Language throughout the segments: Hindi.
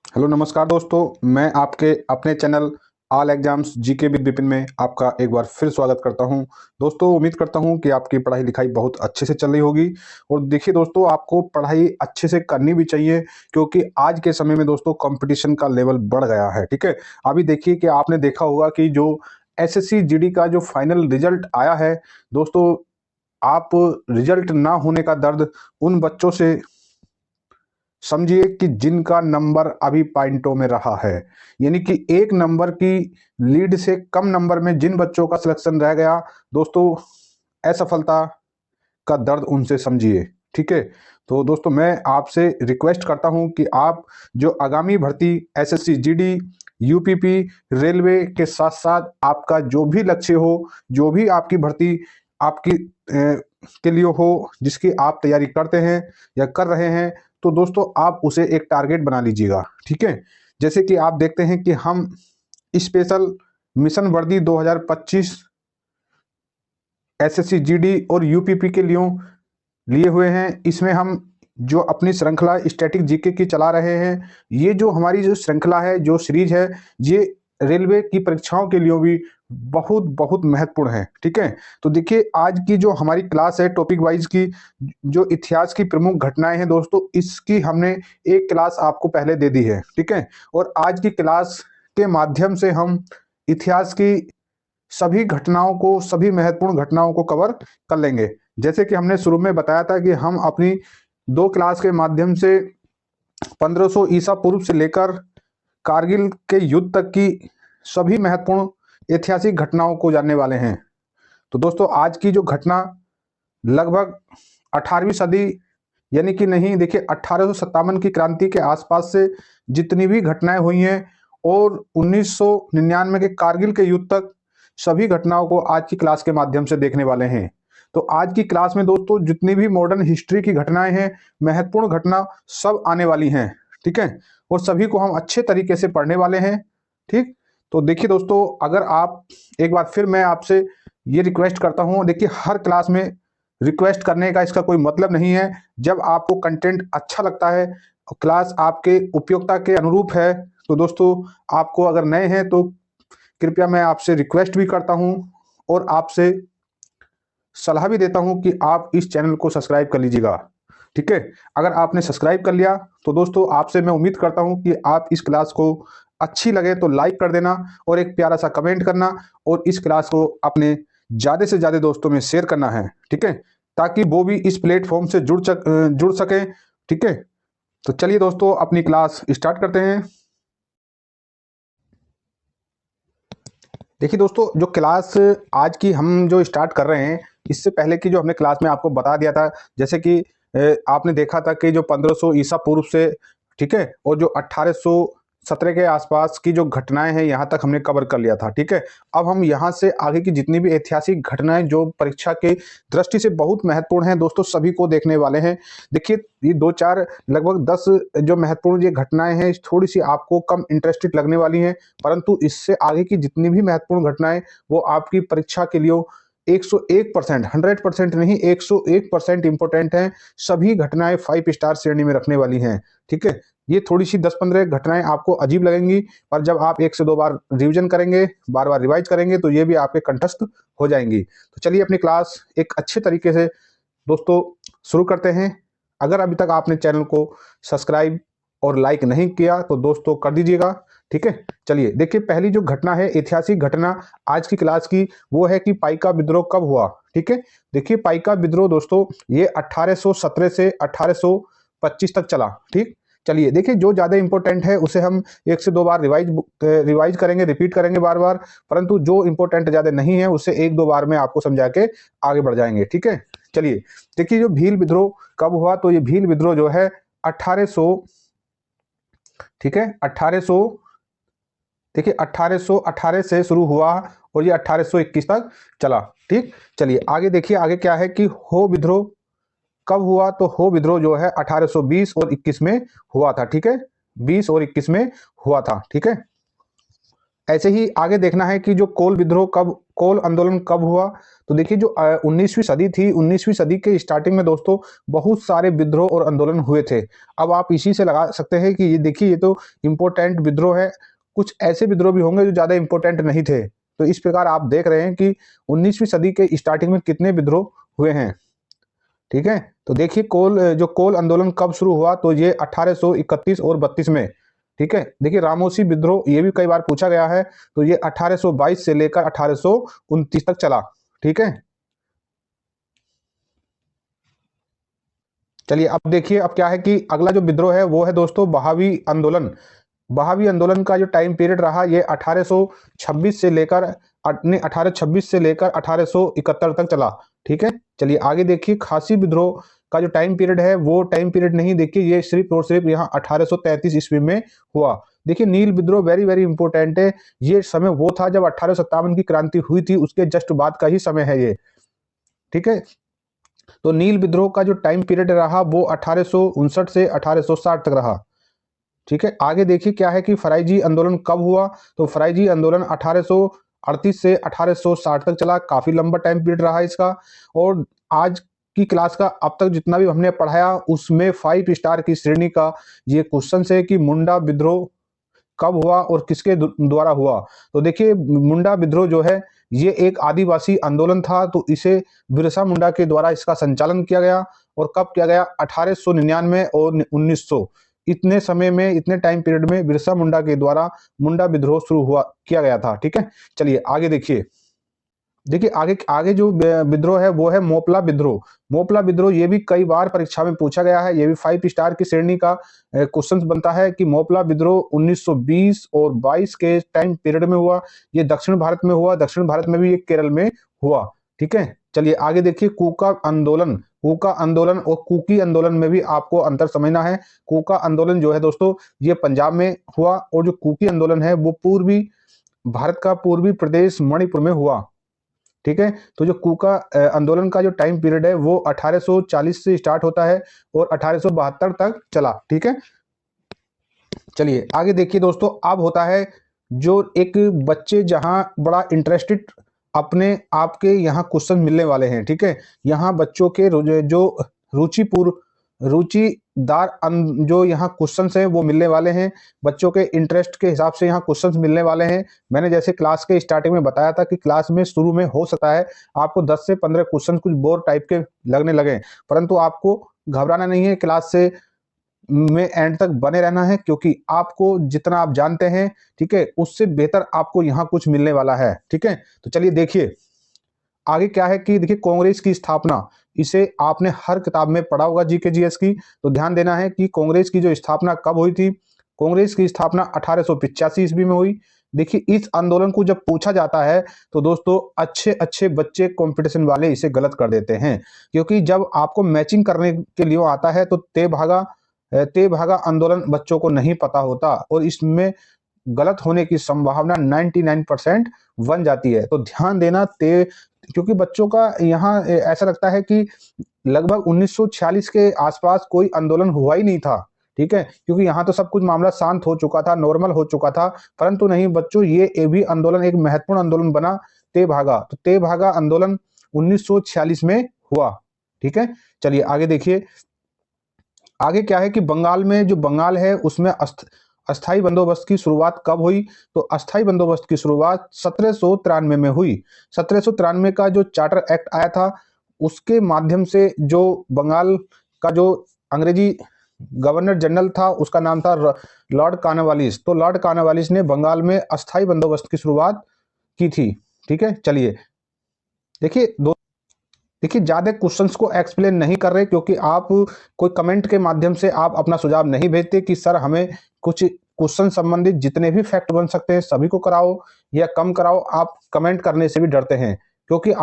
हेलो नमस्कार दोस्तों, मैं आपके अपने channel all exams GK with Vipin में आपका एक बार फिर स्वागत करता हूं। दोस्तों उम्मीद करता हूं कि आपकी पढ़ाई लिखाई बहुत अच्छे से चल रही होगी। और देखिए दोस्तों, आपको पढ़ाई अच्छे से करनी भी चाहिए, क्योंकि आज के समय में दोस्तों कंपटीशन का लेवल बढ़ गया है। ठीक है, अभी देखिए कि आपने देखा होगा कि जो एसएससी जीडी का जो फाइनल रिजल्ट आया है दोस्तों, आप रिजल्ट ना होने का दर्द उन बच्चों से समझिए कि जिनका नंबर अभी पॉइंटों में रहा है, यानी कि एक नंबर की लीड से कम नंबर में जिन बच्चों का सिलेक्शन रह गया दोस्तों, असफलता का दर्द उनसे समझिए। ठीक है, तो दोस्तों मैं आपसे रिक्वेस्ट करता हूं कि आप जो आगामी भर्ती एसएससी जीडी यूपीपी रेलवे के साथ साथ आपका जो भी लक्ष्य हो, जो भी आपकी भर्ती आपकी के लिए हो, जिसकी आप तैयारी करते हैं या कर रहे हैं, तो दोस्तों आप उसे एक टारगेट बना लीजिएगा। ठीक है, जैसे कि आप देखते हैं कि हम स्पेशल मिशन वर्दी 2025 एसएससी जीडी और यूपीपी के लिए हुए हैं। इसमें हम जो अपनी श्रृंखला स्टैटिक जीके की चला रहे हैं, ये जो हमारी जो श्रृंखला है, जो सीरीज है, ये रेलवे की परीक्षाओं के लिए भी बहुत बहुत महत्वपूर्ण है। ठीक है, तो देखिए आज की जो हमारी क्लास है टॉपिक वाइज की, जो इतिहास की प्रमुख घटनाएं हैं दोस्तों, इसकी हमने एक क्लास आपको पहले दे दी है। ठीक है, और आज की क्लास के माध्यम से हम इतिहास की सभी घटनाओं को, सभी महत्वपूर्ण घटनाओं को कवर कर लेंगे। जैसे कि हमने शुरू में बताया था कि हम अपनी दो क्लास के माध्यम से 1500 ईसा पूर्व से लेकर कारगिल के युद्ध तक की सभी महत्वपूर्ण ऐतिहासिक घटनाओं को जानने वाले हैं। तो दोस्तों आज की जो घटना लगभग 18वीं सदी, यानी कि नहीं देखिए 1857 की क्रांति के आसपास से जितनी भी घटनाएं हुई हैं और 1999 के कारगिल के युद्ध तक, सभी घटनाओं को आज की क्लास के माध्यम से देखने वाले हैं। तो आज की क्लास में दोस्तों जितनी भी मॉडर्न हिस्ट्री की घटनाएं हैं, महत्वपूर्ण घटना सब आने वाली हैं। ठीक है, और सभी को हम अच्छे तरीके से पढ़ने वाले हैं। ठीक, तो देखिए दोस्तों, अगर आप एक बार फिर मैं आपसे ये रिक्वेस्ट करता हूँ, देखिए हर क्लास में रिक्वेस्ट करने का इसका कोई मतलब नहीं है। जब आपको कंटेंट अच्छा लगता है, क्लास आपके उपयोगिता के अनुरूप है, तो दोस्तों आपको अगर नए हैं तो कृपया मैं आपसे रिक्वेस्ट भी करता हूं और आपसे सलाह भी देता हूं कि आप इस चैनल को सब्सक्राइब कर लीजिएगा। ठीक है, अगर आपने सब्सक्राइब कर लिया तो दोस्तों आपसे मैं उम्मीद करता हूं कि आप इस क्लास को अच्छी लगे तो लाइक कर देना और एक प्यारा सा कमेंट करना, और इस क्लास को अपने ज़्यादा से ज़्यादा दोस्तों में शेयर करना है। ठीक है, ताकि वो भी इस प्लेटफॉर्म से जुड़ सके। ठीक है, तो चलिए दोस्तों अपनी क्लास स्टार्ट करते हैं। देखिए दोस्तों, जो क्लास आज की हम जो स्टार्ट कर रहे हैं, इससे पहले की जो हमने क्लास में आपको बता दिया था, जैसे कि आपने देखा था कि जो 1500 ईसा पूर्व से, ठीक है, और जो 1817 के आसपास की जो घटनाएं हैं, यहाँ तक हमने कवर कर लिया था। ठीक है, अब हम यहाँ से आगे की जितनी भी ऐतिहासिक घटनाएं जो परीक्षा के दृष्टि से बहुत महत्वपूर्ण हैं दोस्तों, सभी को देखने वाले हैं। देखिए ये दो चार लगभग 10 जो महत्वपूर्ण ये घटनाएं हैं, थोड़ी सी आपको कम इंटरेस्टेड लगने वाली हैं, परंतु इससे आगे की जितनी भी महत्वपूर्ण घटनाएं वो आपकी परीक्षा के लिए 101%, 100% नहीं, 101% इंपोर्टेंट हैं। सभी घटनाएं 5 स्टार श्रेणी में रखने वाली हैं। ठीक है, ये थोड़ी सी 10-15 घटनाएं आपको अजीब लगेंगी, पर जब आप 1 से 2 बार रिवीजन करेंगे, बार बार रिवाइज करेंगे, तो ये भी आपके कंठस्थ हो जाएंगी। तो चलिए अपनी क्लास एक अच्छे तरीके से दोस्तों शुरू करते हैं। अगर अभी तक आपने चैनल को सब्सक्राइब और लाइक नहीं किया तो दोस्तों कर दीजिएगा। ठीक है, चलिए देखिए पहली जो घटना है, ऐतिहासिक घटना आज की क्लास की, वो है कि पाइका विद्रोह कब हुआ। ठीक है, देखिए पाइका विद्रोह दोस्तों ये 1817 से 1825 तक चला। ठीक, चलिए देखिए जो ज्यादा इंपॉर्टेंट है उसे हम 1 से 2 बार रिवाइज करेंगे, रिपीट करेंगे बार बार, परंतु जो इंपॉर्टेंट ज्यादा नहीं है उसे 1-2 बार में आपको समझा के आगे बढ़ जाएंगे। ठीक है, चलिए देखिए जो भील विद्रोह कब हुआ, तो ये भील विद्रोह जो है 1800, ठीक है 1800, देखिए 1818 से शुरू हुआ और ये 1821 तक चला। ठीक, चलिए आगे देखिए, आगे क्या है कि हो विद्रोह कब हुआ, तो हो विद्रोह जो है 1820 और 21 में हुआ था। ठीक है, 20 और 21 में हुआ था। ठीक है, ऐसे ही आगे देखना है कि जो कोल आंदोलन कब हुआ। तो देखिए जो 19वीं सदी थी, 19वीं सदी के स्टार्टिंग में दोस्तों बहुत सारे विद्रोह और आंदोलन हुए थे। अब आप इसी से लगा सकते हैं कि ये देखिए ये तो इम्पोर्टेंट विद्रोह है, कुछ ऐसे विद्रोह भी होंगे जो ज्यादा इम्पोर्टेंट नहीं थे। तो इस प्रकार आप देख रहे हैं कि 19वीं सदी के स्टार्टिंग में कितने विद्रोह हुए हैं। ठीक है, तो देखिए जो कोल आंदोलन कब शुरू हुआ, तो ये 1831 और 32 में। ठीक है, देखिए रामोसी विद्रोह ये भी कई बार पूछा गया है, तो ये 1822 से लेकर 1829 तक चला। ठीक है, चलिए अब देखिए अब क्या है कि अगला जो विद्रोह है वो है दोस्तों बहावी आंदोलन। बहावी आंदोलन का जो टाइम पीरियड रहा ये 1826 से लेकर 1871 तक चला। ठीक है, चलिए आगे देखिए खासी विद्रोह का जो टाइम पीरियड है वो टाइम पीरियड नहीं, देखिए ये सिर्फ और सिर्फ यहाँ 1833 ईस्वी में हुआ। देखिए नील विद्रोह वेरी वेरी इंपॉर्टेंट है, ये समय वो था जब 1857 की क्रांति हुई थी, उसके जस्ट बाद का ही समय है ये। ठीक है, तो नील विद्रोह का जो टाइम पीरियड रहा वो 1859 से 1860 तक रहा। ठीक है, आगे देखिए क्या है कि फराइजी आंदोलन कब हुआ, तो फराइजी आंदोलन 1838 से 1860 तक चला, काफी लंबा टाइम पीरियड रहा इसका। और आज की क्लास का अब तक जितना भी हमने पढ़ाया उसमें 5 स्टार की श्रेणी का ये क्वेश्चन है कि मुंडा विद्रोह कब हुआ और किसके द्वारा हुआ। तो देखिए मुंडा विद्रोह जो है ये एक आदिवासी आंदोलन था, तो इसे बिरसा मुंडा के द्वारा इसका संचालन किया गया। और कब किया गया, 1899 और 1900, इतने समय में, इतने टाइम पीरियड में बिरसा मुंडा के द्वारा मुंडा विद्रोह शुरू हुआ किया गया था। ठीक है, चलिए आगे देखिए। देखिए आगे आगे जो विद्रोह है वो है मोपला विद्रोह। मोपला विद्रोह ये भी कई बार परीक्षा में पूछा गया है, ये भी 5 स्टार की श्रेणी का क्वेश्चन बनता है कि मोपला विद्रोह 1920 और 22 के टाइम पीरियड में हुआ। ये दक्षिण भारत में हुआ, दक्षिण भारत में भी ये केरल में हुआ। ठीक है, चलिए आगे देखिए कूका आंदोलन। कूका आंदोलन और कुकी आंदोलन में भी आपको अंतर समझना है। कूका आंदोलन जो है दोस्तों ये पंजाब में हुआ, और जो कुकी आंदोलन है वो पूर्वी भारत का पूर्वी प्रदेश मणिपुर में हुआ। ठीक है, तो जो कूका आंदोलन का जो टाइम पीरियड है वो 1840 से स्टार्ट होता है और 1872 तक चला। ठीक है, चलिए आगे देखिए दोस्तों। अब होता है जो एक बच्चे जहां बड़ा इंटरेस्टेड अपने आपके यहाँ क्वेश्चन मिलने वाले हैं। ठीक है, यहाँ बच्चों के जो रुचिदार जो यहाँ क्वेश्चंस हैं वो मिलने वाले हैं, बच्चों के इंटरेस्ट के हिसाब से यहाँ क्वेश्चंस मिलने वाले हैं। मैंने जैसे क्लास के स्टार्टिंग में बताया था कि क्लास में शुरू में हो सकता है आपको 10 से 15 क्वेश्चन कुछ बोर टाइप के लगने लगे, परंतु आपको घबराना नहीं है, क्लास से में एंड तक बने रहना है, क्योंकि आपको जितना आप जानते हैं ठीक है उससे बेहतर आपको यहाँ कुछ मिलने वाला है। ठीक है, तो चलिए देखिए आगे क्या है कि देखिए कांग्रेस की स्थापना, इसे आपने हर किताब में पढ़ा होगा जीके जीएस की, तो ध्यान देना है कि कांग्रेस की जो स्थापना कब हुई थी। कांग्रेस की स्थापना 1885 ईस्वी में हुई। देखिए इस आंदोलन को जब पूछा जाता है तो दोस्तों अच्छे अच्छे बच्चे कंपटीशन वाले इसे गलत कर देते हैं, क्योंकि जब आपको मैचिंग करने के लिए आता है तो ते भागा आंदोलन बच्चों को नहीं पता होता और इसमें गलत होने की संभावना 99% बन जाती है। तो ध्यान देना क्योंकि बच्चों का यहाँ ऐसा लगता है कि लगभग 1946 के आसपास कोई आंदोलन हुआ ही नहीं था। ठीक है, क्योंकि यहाँ तो सब कुछ मामला शांत हो चुका था, नॉर्मल हो चुका था, परंतु नहीं बच्चों, ये भी आंदोलन एक महत्वपूर्ण आंदोलन बना, ते भागा। तो ते भागा आंदोलन 1946 में हुआ। ठीक है, चलिए आगे देखिए। आगे क्या है कि बंगाल में, जो बंगाल है उसमें अस्थाई बंदोबस्त की शुरुआत कब हुई, तो अस्थाई बंदोबस्त की शुरुआत 1793 में हुई। 1793 का जो चार्टर एक्ट आया था उसके माध्यम से जो बंगाल का जो अंग्रेजी गवर्नर जनरल था उसका नाम था लॉर्ड कॉर्नवालिस। तो लॉर्ड कॉर्नवालिस ने बंगाल में अस्थाई बंदोबस्त की शुरुआत की थी। ठीक है, चलिए देखिए ज्यादा क्वेश्चंस को एक्सप्लेन नहीं कर रहे, क्योंकि आप कोई कमेंट के माध्यम से आप अपना सुझाव नहीं भेजते कि सर हमें कुछ क्वेश्चन संबंधित जितने भी फैक्ट बन सकते हैं सभी को कराओ या कम कराओ। आप कमेंट करने से भी डरते हैं, क्योंकि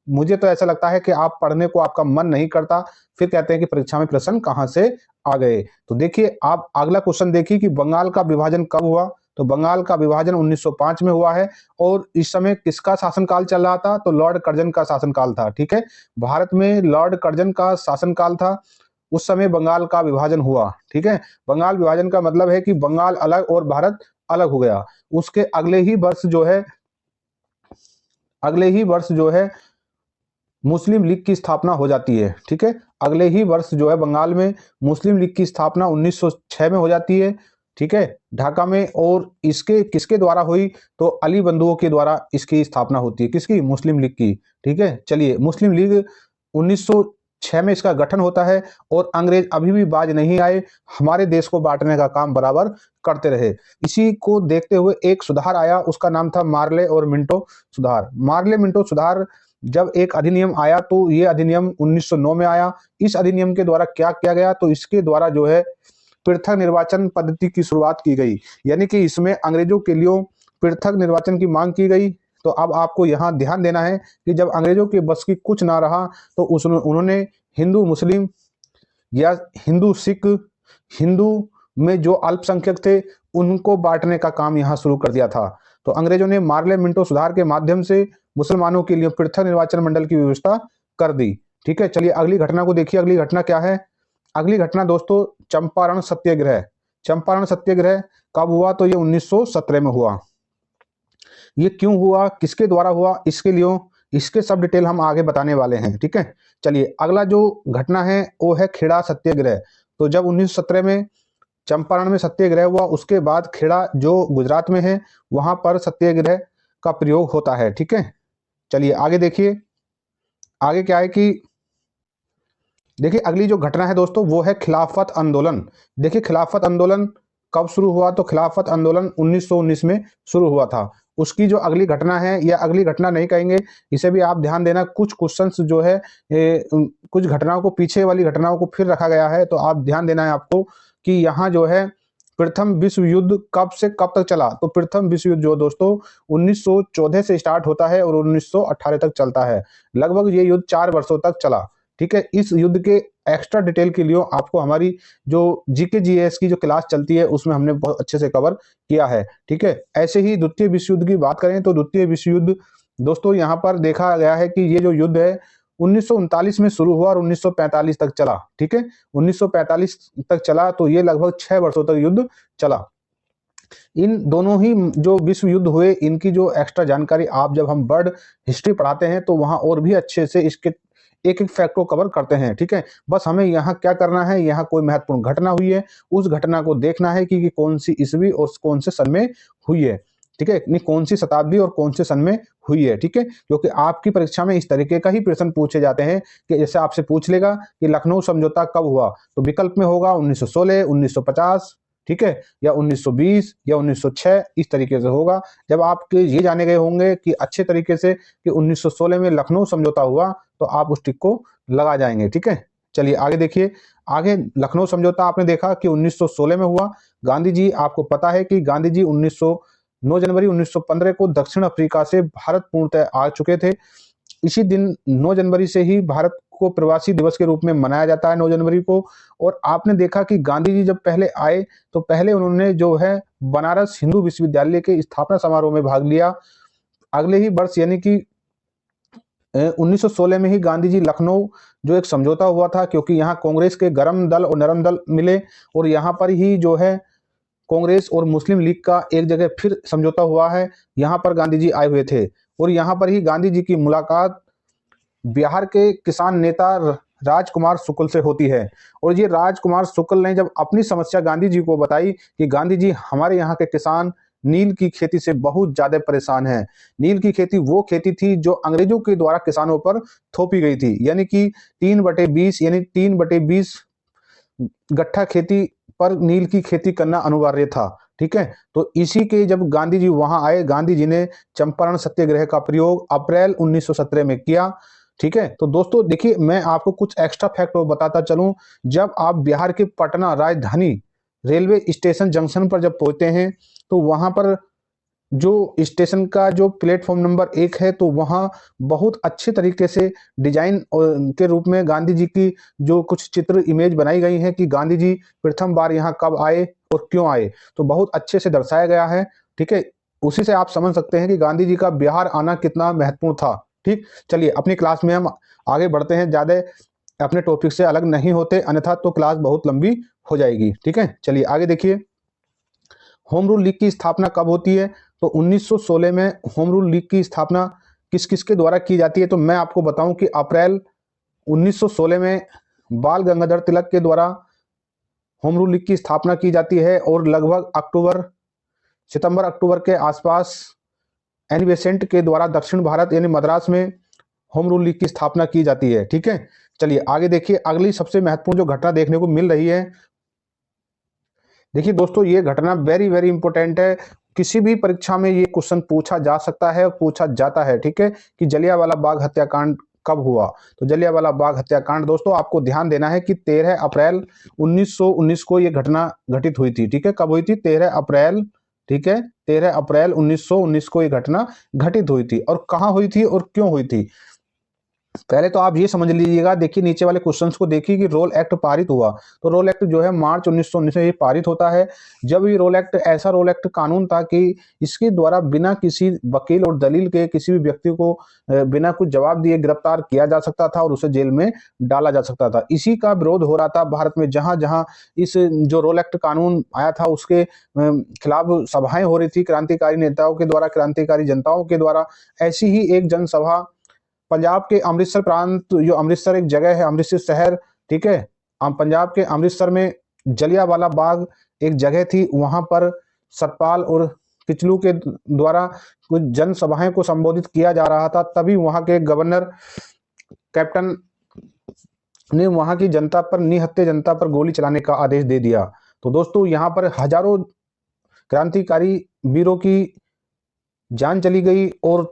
मुझे तो ऐसा लगता है कि आप पढ़ने को आपका मन नहीं करता, फिर कहते हैं कि परीक्षा में प्रश्न कहां से आ गए। तो देखिए आप अगला क्वेश्चन देखिए कि बंगाल का विभाजन कब हुआ, तो बंगाल का विभाजन 1905 में हुआ है। और इस समय किसका शासनकाल चल रहा था, तो लॉर्ड कर्जन का शासनकाल था। ठीक है, भारत में लॉर्ड कर्जन का शासनकाल था, उस समय बंगाल का विभाजन हुआ। ठीक है, बंगाल विभाजन का मतलब है कि बंगाल अलग और भारत अलग हो गया। उसके अगले ही वर्ष जो है मुस्लिम लीग की स्थापना हो जाती है। ठीक है, अगले ही वर्ष जो है बंगाल में मुस्लिम लीग की स्थापना 1906 में हो जाती है। ठीक है, ढाका में। और इसके किसके द्वारा हुई, तो अली बंधुओं के द्वारा इसकी स्थापना होती है। किसकी? मुस्लिम लीग की। ठीक है, चलिए, मुस्लिम लीग 1906 में इसका गठन होता है और अंग्रेज अभी भी बाज नहीं आए, हमारे देश को बांटने का काम बराबर करते रहे। इसी को देखते हुए एक सुधार आया, उसका नाम था मार्ले और मिंटो सुधार। मार्ले मिंटो सुधार जब एक अधिनियम आया तो ये अधिनियम 1909 में आया। इस अधिनियम के द्वारा क्या किया गया, तो इसके द्वारा जो है पृथक निर्वाचन पद्धति की शुरुआत की गई। यानी कि इसमें अंग्रेजों के लिए पृथक निर्वाचन की मांग की गई। तो अब आपको यहाँ ध्यान देना है कि जब अंग्रेजों के बस की कुछ ना रहा तो उन्होंने हिंदू मुस्लिम या हिंदू सिख, हिंदू में जो अल्पसंख्यक थे उनको बांटने का काम यहाँ शुरू कर दिया था। तो अंग्रेजों ने मार्ले मिंटो सुधार के माध्यम से मुसलमानों के लिए पृथक निर्वाचन मंडल की व्यवस्था कर दी। ठीक है, चलिए अगली घटना को देखिए। अगली घटना क्या है? अगली घटना दोस्तों चंपारण सत्याग्रह। चंपारण सत्याग्रह कब हुआ, तो ये 1917 में हुआ। ये क्यों हुआ, किसके द्वारा हुआ, इसके सब डिटेल हम आगे बताने वाले हैं। ठीक है, चलिए अगला जो घटना है वो है खेड़ा सत्याग्रह। तो जब 1917 में चंपारण में सत्याग्रह हुआ, उसके बाद खेड़ा जो गुजरात में है वहां पर सत्याग्रह का प्रयोग होता है। ठीक है, चलिए आगे देखिए। आगे क्या है कि देखिए अगली जो घटना है दोस्तों वो है खिलाफत आंदोलन। देखिए खिलाफत आंदोलन कब शुरू हुआ, तो खिलाफत आंदोलन 1919 में शुरू हुआ था। उसकी जो अगली घटना है, या अगली घटना नहीं कहेंगे, इसे भी आप ध्यान देना, कुछ क्वेश्चंस जो है कुछ घटनाओं को, पीछे वाली घटनाओं को फिर रखा गया है। तो आप ध्यान देना है आपको कि यहाँ जो है प्रथम विश्व युद्ध कब से कब तक चला। तो प्रथम विश्व युद्ध जो दोस्तों 1914 से स्टार्ट होता है और 1918 तक चलता है। लगभग ये युद्ध 4 वर्षों तक चला। ठीक है, इस युद्ध के एक्स्ट्रा डिटेल के लिए आपको हमारी जो जीके जीएस की जो क्लास चलती है उसमें हमने बहुत अच्छे से कवर किया है। ठीक है, ऐसे ही द्वितीय विश्व युद्ध की बात करें तो द्वितीय विश्व युद्ध दोस्तों यहाँ पर देखा गया है कि ये जो युद्ध है 1939 में शुरू हुआ और 1945 तक चला। ठीक है, 1945 तक चला, तो ये लगभग 6 वर्षों तक युद्ध चला। इन दोनों ही जो विश्व युद्ध हुए, इनकी जो एक्स्ट्रा जानकारी आप जब हम वर्ल्ड हिस्ट्री पढ़ाते हैं तो वहां और भी अच्छे से इसके एक एक फैक्ट को कवर करते हैं। ठीक है, बस हमें यहाँ क्या करना है, यहाँ कोई महत्वपूर्ण घटना हुई है उस घटना को देखना है कि कौन सी ईस्वी और कौन से सन में हुई है। ठीक है, नहीं कौन सी शताब्दी और कौन से सन में हुई है। ठीक है, क्योंकि आपकी परीक्षा में इस तरीके का ही प्रश्न पूछे जाते हैं कि जैसे आपसे पूछ लेगा कि लखनऊ समझौता कब हुआ, तो विकल्प में होगा 1916, 1950, ठीक है, या 1920 या 1906, इस तरीके से होगा। जब आपके ये जाने गए होंगे कि अच्छे तरीके से कि 1916 में लखनऊ समझौता हुआ, तो आप उस टिक को लगा जाएंगे। ठीक है, चलिए आगे देखिए। आगे लखनऊ समझौता आपने देखा कि 1916 में हुआ। गांधी जी, आपको पता है कि गांधी जी 9 जनवरी 1915 को दक्षिण अफ्रीका से भारत पूर्णतः आ चुके थे। इसी दिन 9 जनवरी से ही भारत को प्रवासी दिवस के रूप में मनाया जाता है, 9 जनवरी को। और आपने देखा कि गांधी जी जब पहले आए तो पहले उन्होंने जो है बनारस हिंदू विश्वविद्यालय के स्थापना समारोह में भाग लिया। अगले ही वर्ष यानी कि 1916 में ही गांधी जी लखनऊ जो एक समझौता हुआ था, क्योंकि यहाँ कांग्रेस के गर्म दल और नरम दल मिले और यहाँ पर ही जो है कांग्रेस और मुस्लिम लीग का एक जगह फिर समझौता हुआ है। यहाँ पर गांधी जी आए हुए थे और यहाँ पर ही गांधी जी की मुलाकात बिहार के किसान नेता राजकुमार शुक्ल से होती है। और ये राजकुमार शुक्ल ने जब अपनी समस्या गांधी जी को बताई कि गांधी जी, हमारे यहाँ के किसान नील की खेती से बहुत ज्यादा परेशान हैं। नील की खेती वो खेती थी जो अंग्रेजों के द्वारा किसानों पर थोपी गई थी, यानी कि 3/20 यानी 3/20 गट्ठा खेती पर नील की खेती करना अनिवार्य था। ठीक है, तो इसी के जब गांधी जी वहां आए, गांधी जी ने चंपारण सत्याग्रह का प्रयोग अप्रैल 1917 में किया। ठीक है, तो दोस्तों देखिए, मैं आपको कुछ एक्स्ट्रा फैक्ट बताता चलूं। जब आप बिहार के पटना राजधानी रेलवे स्टेशन जंक्शन पर जब पहुंचते हैं तो वहां पर जो स्टेशन का जो प्लेटफॉर्म नंबर 1 है, तो वहाँ बहुत अच्छे तरीके से डिजाइन के रूप में गांधी जी की जो कुछ चित्र इमेज बनाई गई है कि गांधी जी प्रथम बार यहाँ कब आए और क्यों आए, तो बहुत अच्छे से दर्शाया गया है। ठीक है, उसी से आप समझ सकते हैं कि गांधी जी का बिहार आना कितना महत्वपूर्ण था। ठीक, चलिए अपनी क्लास में हम आगे बढ़ते हैं, ज्यादा अपने टॉपिक से अलग नहीं होते, अन्यथा तो क्लास बहुत लंबी हो जाएगी। ठीक है, चलिए आगे देखिए। होम रूल लीग की स्थापना कब होती है? तो 1916 में होम रूल लीग की स्थापना किस किसके द्वारा की जाती है? तो मैं आपको बताऊं कि अप्रैल 1916 में बाल गंगाधर तिलक के द्वारा होम रूल लीग की स्थापना की जाती है और लगभग सितंबर अक्टूबर के आसपास एनी बेसेंट के द्वारा दक्षिण भारत यानी मद्रास में होम रूल लीग की स्थापना की जाती है। ठीक है, चलिए आगे देखिए, अगली सबसे महत्वपूर्ण जो घटना देखने को मिल रही है, देखिए दोस्तों ये घटना वेरी वेरी इंपॉर्टेंट है। किसी भी परीक्षा में ये क्वेश्चन पूछा जा सकता है, पूछा जाता है। ठीक है, कि जलियांवाला बाग हत्याकांड कब हुआ? तो जलियांवाला बाग हत्याकांड दोस्तों आपको ध्यान देना है कि 13 अप्रैल 1919 को ये घटना घटित हुई थी। ठीक है, कब हुई थी? 13 अप्रैल। ठीक है, 13 अप्रैल 1919 को ये घटना घटित हुई थी। और कहाँ हुई थी और क्यों हुई थी? पहले तो आप ये समझ लीजिएगा, देखिए नीचे वाले क्वेश्चंस को देखिए कि रोल एक्ट पारित हुआ। तो रोल एक्ट जो है मार्च 1919 में ये पारित होता है। जब ये रोल एक्ट, ऐसा रोल एक्ट कानून था कि इसके द्वारा बिना किसी वकील और दलील के किसी भी व्यक्ति को बिना कुछ जवाब दिए गिरफ्तार किया जा सकता था और उसे जेल में डाला जा सकता था। इसी का विरोध हो रहा था भारत में, जहां जहां इस जो रोल एक्ट कानून आया था उसके खिलाफ सभाएं हो रही थी क्रांतिकारी नेताओं के द्वारा, क्रांतिकारी जनताओं के द्वारा। ऐसी ही एक जनसभा पंजाब के अमृतसर प्रांत, जो अमृतसर एक जगह है, अमृतसर शहर। ठीक है, पंजाब के अमृतसर में जलियांवाला बाग एक जगह थी, वहां पर सतपाल और किचलू के द्वारा कुछ जनसभाएं को संबोधित किया जा रहा था। तभी वहां के गवर्नर कैप्टन ने वहां की जनता पर, निहत्थे जनता पर गोली चलाने का आदेश दे दिया। तो दोस्तों यहाँ पर हजारों क्रांतिकारी वीरों की जान चली गई और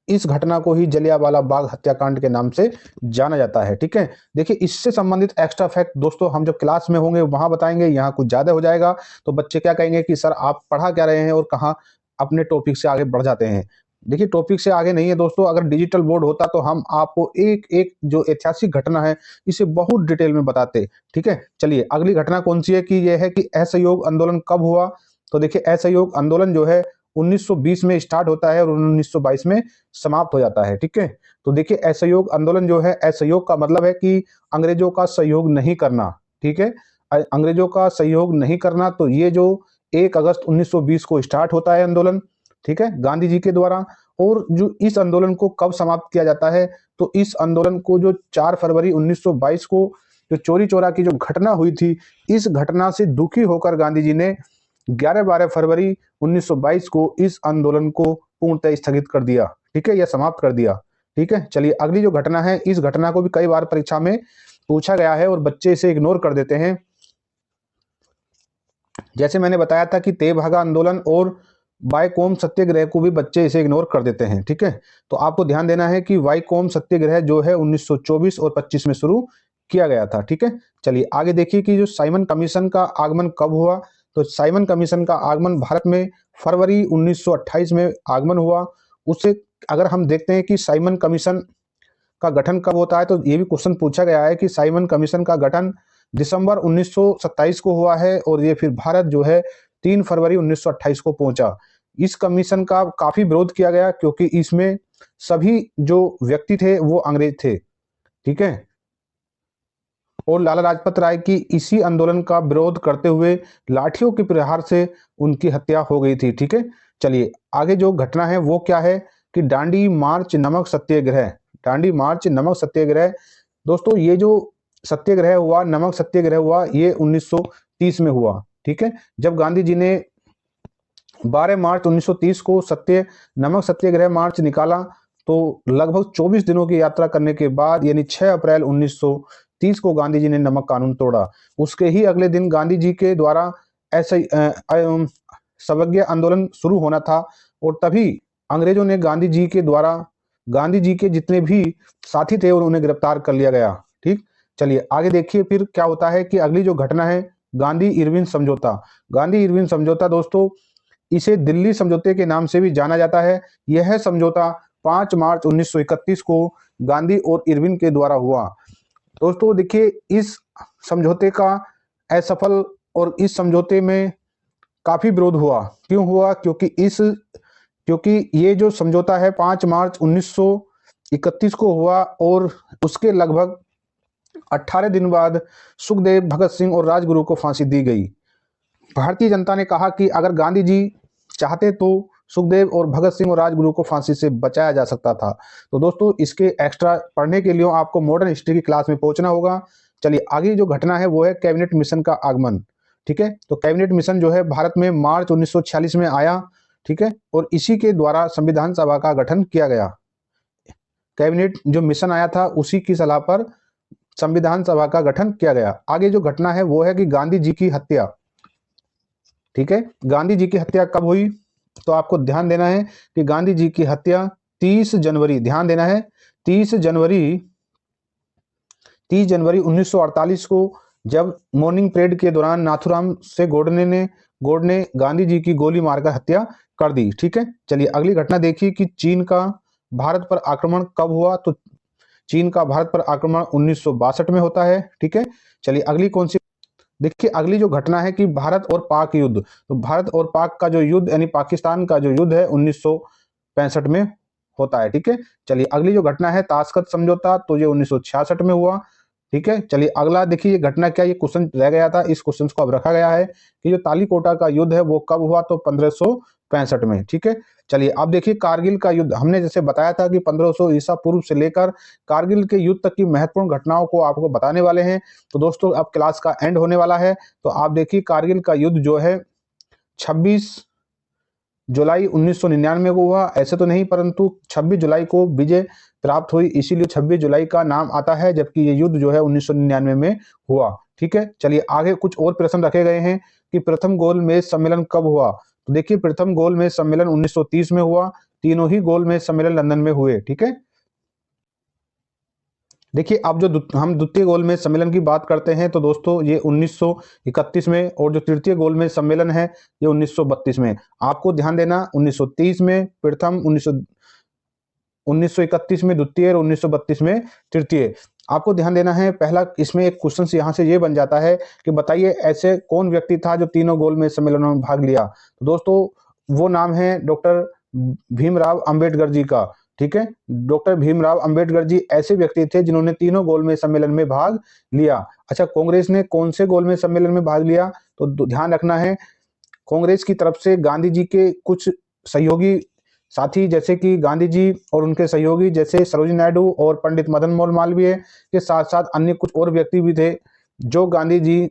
इस घटना को ही जलियांवाला बाग हत्याकांड के नाम से जाना जाता है। ठीक है, देखिए इससे संबंधित एक्स्ट्रा फैक्ट दोस्तों हम जब क्लास में होंगे वहां बताएंगे, यहाँ कुछ ज्यादा हो जाएगा तो बच्चे क्या कहेंगे कि सर आप पढ़ा क्या रहे हैं और कहाँ अपने टॉपिक से आगे बढ़ जाते हैं। देखिए टॉपिक से आगे नहीं है दोस्तों, अगर डिजिटल बोर्ड होता तो हम आपको एक एक जो ऐतिहासिक घटना है इसे बहुत डिटेल में बताते। ठीक है, चलिए अगली घटना कौन सी है कि यह है कि असहयोग आंदोलन कब हुआ? तो देखिए असहयोग आंदोलन जो है 1920 में स्टार्ट होता है और 1922 में समाप्त हो जाता है। ठीक है, तो देखिए असहयोग आंदोलन जो है, असहयोग का मतलब है कि अंग्रेजों का सहयोग नहीं करना। ठीक है, अंग्रेजों का सहयोग नहीं करना। तो ये जो 1 अगस्त 1920 को स्टार्ट होता है आंदोलन, ठीक है, गांधी जी के द्वारा। और जो इस आंदोलन को कब समाप्त किया जाता है? तो इस आंदोलन को जो 4 फरवरी 1922 को जो चोरी चौरा की जो घटना हुई थी, इस घटना से दुखी होकर गांधी जी ने 11-12 फरवरी 1922 को इस आंदोलन को पूर्णतः स्थगित कर दिया। ठीक है, या समाप्त कर दिया। ठीक है, चलिए अगली जो घटना है, इस घटना को भी कई बार परीक्षा में पूछा गया है और बच्चे इसे इग्नोर कर देते हैं। जैसे मैंने बताया था कि तेभागा आंदोलन और वाईकोम सत्याग्रह को भी बच्चे इसे इग्नोर कर देते हैं। ठीक है, तो आपको ध्यान देना है कि वाईकोम सत्याग्रह जो है 1924 और 25 में शुरू किया गया था। ठीक है, चलिए आगे देखिए कि जो साइमन कमीशन का आगमन कब हुआ? तो साइमन कमीशन का आगमन भारत में फरवरी 1928 में आगमन हुआ। उससे अगर हम देखते हैं कि साइमन कमीशन का गठन कब होता है, तो ये भी क्वेश्चन पूछा गया है कि साइमन कमीशन का गठन दिसंबर 1927 को हुआ है और ये फिर भारत जो है 3 फरवरी 1928 को पहुंचा। इस कमीशन का काफी विरोध किया गया क्योंकि इसमें सभी जो व्यक्ति थे वो अंग्रेज थे। ठीक है, और लाला लाजपत राय की इसी आंदोलन का विरोध करते हुए लाठियों के प्रहार से उनकी हत्या हो गई थी। ठीक है, चलिए आगे जो घटना है वो क्या है कि दांडी मार्च नमक सत्याग्रह। दांडी मार्च नमक सत्याग्रह दोस्तों, ये जो सत्याग्रह हुआ, नमक सत्याग्रह हुआ, ये 1930 में हुआ। ठीक है, जब गांधी जी ने 12 मार्च 1930 को नमक सत्याग्रह मार्च निकाला तो लगभग 24 दिनों की यात्रा करने के बाद यानी 6 अप्रैल 1930 को गांधी जी ने नमक कानून तोड़ा। उसके ही अगले दिन गांधी जी के द्वारा ऐसे सवज्ञ आंदोलन शुरू होना था और तभी अंग्रेजों ने गांधी जी के द्वारा, गांधी जी के जितने भी साथी थे और उन्हें गिरफ्तार कर लिया गया। ठीक, चलिए आगे देखिए फिर क्या होता है कि अगली जो घटना है गांधी इरविन समझौता। गांधी इरविन समझौता दोस्तों, इसे दिल्ली समझौते के नाम से भी जाना जाता है। यह समझौता 5 मार्च 1931 को गांधी और इरविन के द्वारा हुआ। दोस्तों देखिए इस समझौते का असफल और इस समझौते में काफी विरोध हुआ। क्यों हुआ? क्योंकि ये जो समझौता है 5 मार्च 1931 को हुआ और उसके लगभग 18 दिन बाद सुखदेव, भगत सिंह और राजगुरु को फांसी दी गई। भारतीय जनता ने कहा कि अगर गांधी जी चाहते तो सुखदेव और भगत सिंह और राजगुरु को फांसी से बचाया जा सकता था। तो दोस्तों इसके एक्स्ट्रा पढ़ने के लिए आपको मॉडर्न हिस्ट्री की क्लास में पहुंचना होगा। चलिए आगे जो घटना है वो है कैबिनेट मिशन का आगमन। ठीक है, तो कैबिनेट मिशन जो है भारत में मार्च 1946 में आया। ठीक है, और इसी के द्वारा संविधान सभा का गठन किया गया। कैबिनेट जो मिशन आया था उसी की सलाह पर संविधान सभा का गठन किया गया। आगे जो घटना है वो है कि गांधी जी की हत्या। ठीक है, गांधी जी की हत्या कब हुई, तो आपको ध्यान देना है कि गांधी जी की हत्या 30 जनवरी, ध्यान देना है 30 जनवरी 1948 को, जब मॉर्निंग परेड के दौरान नाथूराम से गोडने गांधी जी की गोली मारकर हत्या कर दी। ठीक है, चलिए अगली घटना देखिए कि चीन का भारत पर आक्रमण कब हुआ, तो चीन का भारत पर आक्रमण 1962 में होता है। ठीक है, चलिए अगली कौन सी, देखिए अगली जो घटना है कि भारत और पाक युद्ध। तो भारत और पाक का जो युद्ध यानी पाकिस्तान का जो युद्ध है 1965 में होता है। ठीक है, चलिए अगली जो घटना है ताशकंद समझौता, तो ये 1966 में हुआ। ठीक है, चलिए अगला देखिए ये घटना क्या, ये क्वेश्चन रह गया था, इस क्वेश्चन को अब रखा गया है कि जो तालीकोटा का युद्ध है वो कब हुआ, तो 1565 में। ठीक है, चलिए अब देखिए कारगिल का युद्ध, हमने जैसे बताया था कि 1500 ईसा पूर्व से लेकर कारगिल के युद्ध तक की महत्वपूर्ण घटनाओं को आपको बताने वाले हैं। तो दोस्तों अब क्लास का एंड होने वाला है, तो आप देखिए कारगिल का युद्ध जो है 26 जुलाई 1999 को हुआ, ऐसे तो नहीं परंतु 26 जुलाई को विजय प्राप्त हुई, इसीलिए 26 जुलाई का नाम आता है, जबकि ये युद्ध जो है 1999 में हुआ। ठीक है, चलिए आगे कुछ और प्रश्न रखे गए हैं कि प्रथम गोलमेज सम्मेलन कब हुआ, तो देखिए प्रथम गोलमेज सम्मेलन 1930 में हुआ। तीनों ही गोलमेज सम्मेलन लंदन में हुए। ठीक है, देखिए अब जो हम द्वितीय गोलमेज सम्मेलन की बात करते हैं तो दोस्तों ये 1931 में, और जो तृतीय गोलमेज सम्मेलन है ये 1932 में। आपको ध्यान देना 1930 में प्रथम, 1931 में द्वितीय और 1932 में तृतीय। आपको ध्यान देना है पहला, इसमें एक क्वेश्चन यहाँ से ये बन जाता है कि बताइए ऐसे कौन व्यक्ति था जो तीनों गोलमेज सम्मेलनों में भाग लिया। तो दोस्तों वो नाम है डॉक्टर भीमराव अंबेडकर जी का। ठीक है, डॉक्टर भीमराव अंबेडकर जी ऐसे व्यक्ति थे जिन्होंने तीनों गोलमेज सम्मेलन में भाग लिया। अच्छा, कांग्रेस ने कौन से गोलमेज सम्मेलन में भाग लिया, तो ध्यान रखना है कांग्रेस की तरफ से गांधी जी के कुछ सहयोगी साथी, जैसे कि गांधी जी और उनके सहयोगी जैसे सरोजिनी नायडू और पंडित मदन मोहन मालवीय के साथ साथ अन्य कुछ और व्यक्ति भी थे जो गांधी जी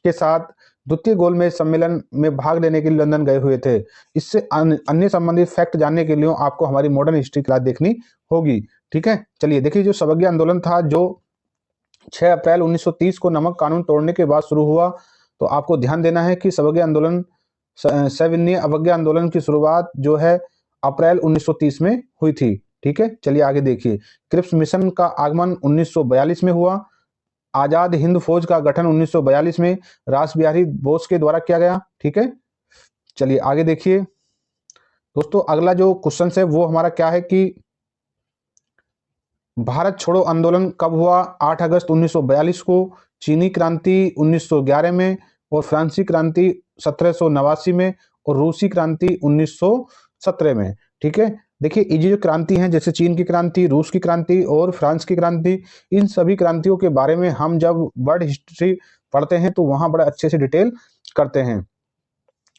के साथ द्वितीय गोलमेज सम्मेलन में भाग लेने के लिए लंदन गए हुए थे। इससे अन्य संबंधित फैक्ट जानने के लिए आपको हमारी मॉडर्न हिस्ट्री क्लास देखनी होगी। ठीक है, चलिए देखिए जो सवर्ण आंदोलन था जो 6 अप्रैल 1930 को नमक कानून तोड़ने के बाद शुरू हुआ, तो आपको ध्यान देना है कि सवर्ण आंदोलन, सविनय अवज्ञा आंदोलन की शुरुआत जो है अप्रैल 1930 में हुई थी। ठीक है, चलिए आगे देखिए क्रिप्स मिशन का आगमन 1942 में हुआ। आजाद हिंद फौज का गठन 1942 में रास बिहारी बोस के द्वारा किया गया। ठीक है, चलिए आगे देखिए दोस्तों अगला जो क्वेश्चन है वो हमारा क्या है कि भारत छोड़ो आंदोलन कब हुआ, 8 अगस्त 1942 को, चीनी क्रांति 1911 में, और फ्रांसीसी क्रांति 1789 में, और रूसी क्रांति 1917 में। ठीक है, देखिए ये जो क्रांति हैं जैसे चीन की क्रांति, रूस की क्रांति और फ्रांस की क्रांति, इन सभी क्रांतियों के बारे में हम जब वर्ल्ड हिस्ट्री पढ़ते हैं तो वहां बड़ा अच्छे से डिटेल करते हैं,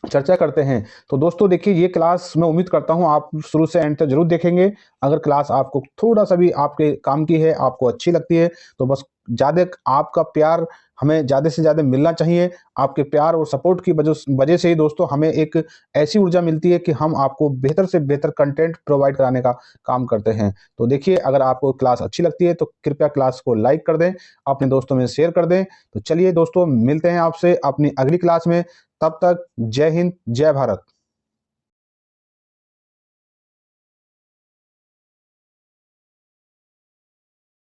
चर्चा करते हैं। तो दोस्तों देखिए ये क्लास मैं उम्मीद करता हूं आप शुरू से एंड तक जरूर देखेंगे। अगर क्लास आपको थोड़ा सा भी आपके काम की है, आपको अच्छी लगती है, तो बस ज़्यादा आपका प्यार हमें ज़्यादा से ज़्यादा मिलना चाहिए। आपके प्यार और सपोर्ट की वजह से ही दोस्तों हमें एक ऐसी ऊर्जा मिलती है कि हम आपको बेहतर से बेहतर कंटेंट प्रोवाइड कराने का काम करते हैं। तो देखिए अगर आपको क्लास अच्छी लगती है तो कृपया क्लास को लाइक कर दें, अपने दोस्तों में शेयर कर दें। तो चलिए दोस्तों मिलते हैं आपसे अपनी अगली क्लास में, तब तक जय हिंद जय भारत।